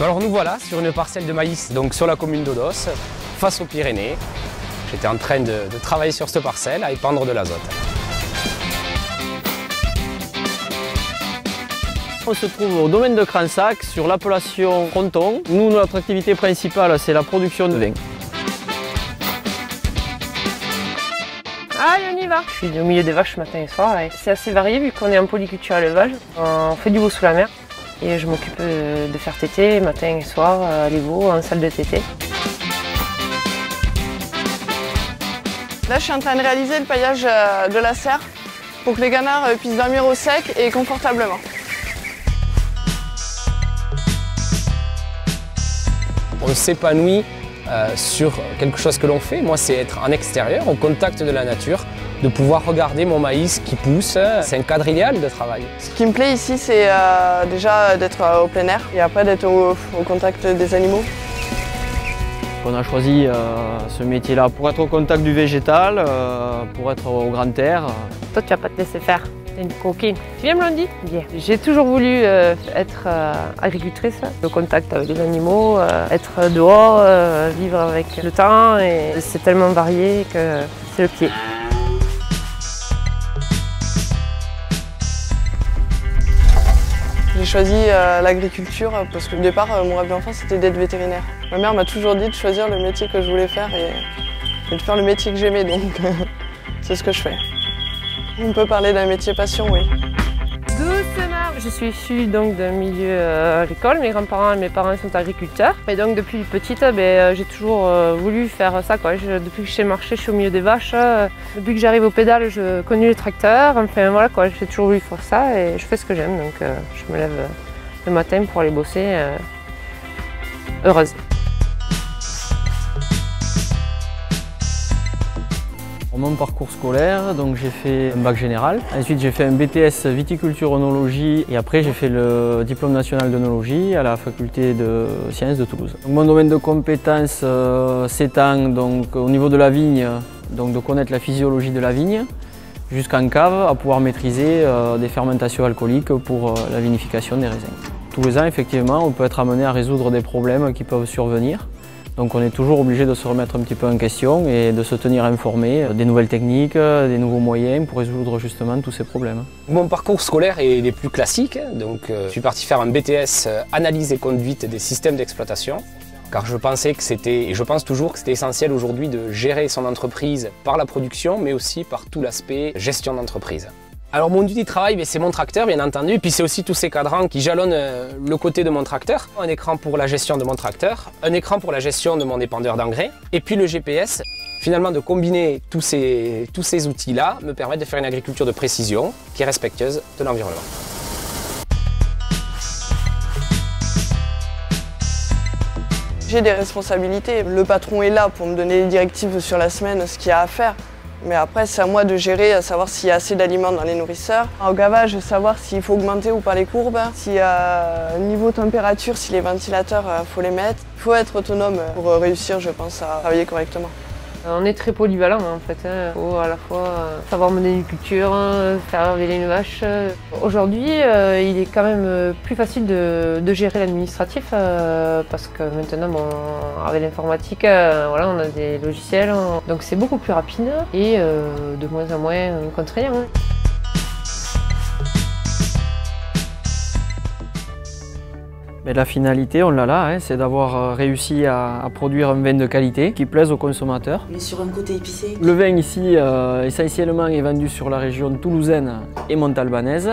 Alors nous voilà sur une parcelle de maïs, donc sur la commune d'Odos, face aux Pyrénées. J'étais en train de travailler sur cette parcelle à épandre de l'azote. On se trouve au domaine de Cransac, sur l'appellation Fronton. Nous, notre activité principale, c'est la production de vin. Allez, on y va. Je suis au milieu des vaches matin et soir. C'est assez varié vu qu'on est en polyculture élevage. On fait du veau sous la mer. Et je m'occupe de faire téter matin et soir les veaux en salle de tété. Là, je suis en train de réaliser le paillage de la serre pour que les canards puissent dormir au sec et confortablement. On s'épanouit sur quelque chose que l'on fait. Moi, c'est être en extérieur, au contact de la nature, de pouvoir regarder mon maïs qui pousse. C'est un cadre idéal de travail. Ce qui me plaît ici, c'est déjà d'être au plein air et après d'être au contact des animaux. On a choisi ce métier-là pour être au contact du végétal, pour être au grand air. Toi, tu vas pas te laisser faire. T'es une coquine. Tu viens, Blondie? Bien. J'ai toujours voulu être agricultrice, au contact avec les animaux, être dehors, vivre avec le temps. Et c'est tellement varié que c'est le pied. J'ai choisi l'agriculture parce que au départ, mon rêve d'enfant, c'était d'être vétérinaire. Ma mère m'a toujours dit de choisir le métier que je voulais faire et de faire le métier que j'aimais, donc c'est ce que je fais. On peut parler d'un métier passion, oui. Doucement. Je suis issue donc d'un milieu agricole. Mes grands-parents et mes parents sont agriculteurs. Et donc depuis petite, j'ai toujours voulu faire ça, quoi. Depuis que je sais marcher, je suis au milieu des vaches. Depuis que j'arrive au pédale, je connais le tracteur. Enfin voilà, quoi. J'ai toujours voulu faire ça et je fais ce que j'aime. Donc je me lève le matin pour aller bosser heureuse. Pour mon parcours scolaire, donc j'ai fait un bac général. Ensuite, j'ai fait un BTS viticulture-œnologie et après j'ai fait le diplôme national d'œnologie à la faculté de sciences de Toulouse. Donc, mon domaine de compétences s'étend donc au niveau de la vigne, donc de connaître la physiologie de la vigne, jusqu'en cave à pouvoir maîtriser des fermentations alcooliques pour la vinification des raisins. Tous les ans, effectivement, on peut être amené à résoudre des problèmes qui peuvent survenir. Donc on est toujours obligé de se remettre un petit peu en question et de se tenir informé des nouvelles techniques, des nouveaux moyens pour résoudre justement tous ces problèmes. Mon parcours scolaire est des plus classiques, donc je suis parti faire un BTS analyse et conduite des systèmes d'exploitation, car je pensais que c'était, et je pense toujours que c'était essentiel aujourd'hui de gérer son entreprise par la production, mais aussi par tout l'aspect gestion d'entreprise. Alors mon outil de travail, c'est mon tracteur bien entendu, et puis c'est aussi tous ces cadrans qui jalonnent le côté de mon tracteur. Un écran pour la gestion de mon tracteur, un écran pour la gestion de mon épandeur d'engrais, et puis le GPS. Finalement, de combiner tous ces outils-là me permet de faire une agriculture de précision qui est respectueuse de l'environnement. J'ai des responsabilités. Le patron est là pour me donner des directives sur la semaine, ce qu'il y a à faire. Mais après, c'est à moi de gérer, à savoir s'il y a assez d'aliments dans les nourrisseurs. Au gavage, savoir s'il faut augmenter ou pas les courbes. Si niveau température, si les ventilateurs, faut les mettre. Il faut être autonome pour réussir, je pense, à travailler correctement. On est très polyvalent en fait. Il faut à la fois savoir mener une culture, faire véler une vache. Aujourd'hui, il est quand même plus facile de gérer l'administratif parce que maintenant, avec l'informatique, voilà, on a des logiciels, donc c'est beaucoup plus rapide et de moins en moins contraignant. Mais la finalité, on l'a là, c'est d'avoir réussi à produire un vin de qualité qui plaise aux consommateurs. On est sur un côté épicé. Le vin ici, essentiellement, est vendu sur la région toulousaine et montalbanaise.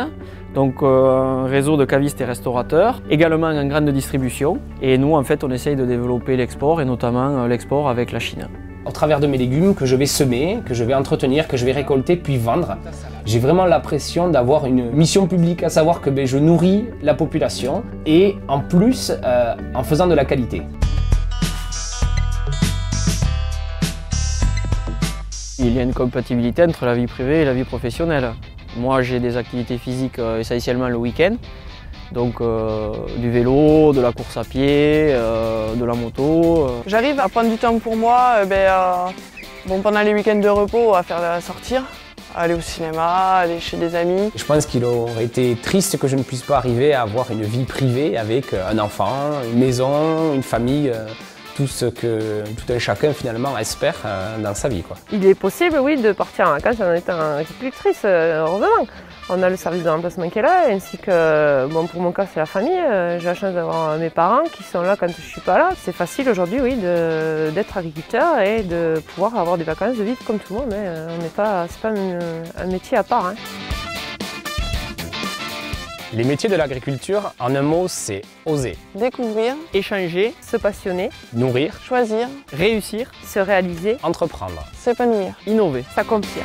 Donc un réseau de cavistes et restaurateurs, également en grande distribution. Et nous, en fait, on essaye de développer l'export et notamment l'export avec la Chine. Au travers de mes légumes que je vais semer, que je vais entretenir, que je vais récolter puis vendre, j'ai vraiment l'impression d'avoir une mission publique, à savoir que je nourris la population et en plus en faisant de la qualité. Il y a une compatibilité entre la vie privée et la vie professionnelle. Moi, j'ai des activités physiques essentiellement le week-end. Donc du vélo, de la course à pied, de la moto. J'arrive à prendre du temps pour moi pendant les week-ends de repos à faire sortir, aller au cinéma, aller chez des amis. Je pense qu'il aurait été triste que je ne puisse pas arriver à avoir une vie privée avec un enfant, une maison, une famille, tout ce que tout un chacun finalement espère dans sa vie, quoi. Il est possible, oui, de partir en vacances en étant agricultrice, heureusement. On a le service de remplacement qui est là, ainsi que, bon, pour mon cas, c'est la famille. J'ai la chance d'avoir mes parents qui sont là quand je ne suis pas là. C'est facile aujourd'hui, oui, d'être agriculteur et de pouvoir avoir des vacances, de vivre comme tout le monde. C'est pas un métier à part, hein. Les métiers de l'agriculture, en un mot, c'est oser, Découvrir, Échanger, Se passionner, nourrir, choisir, réussir, se réaliser, entreprendre. s'épanouir. innover. s'accomplir.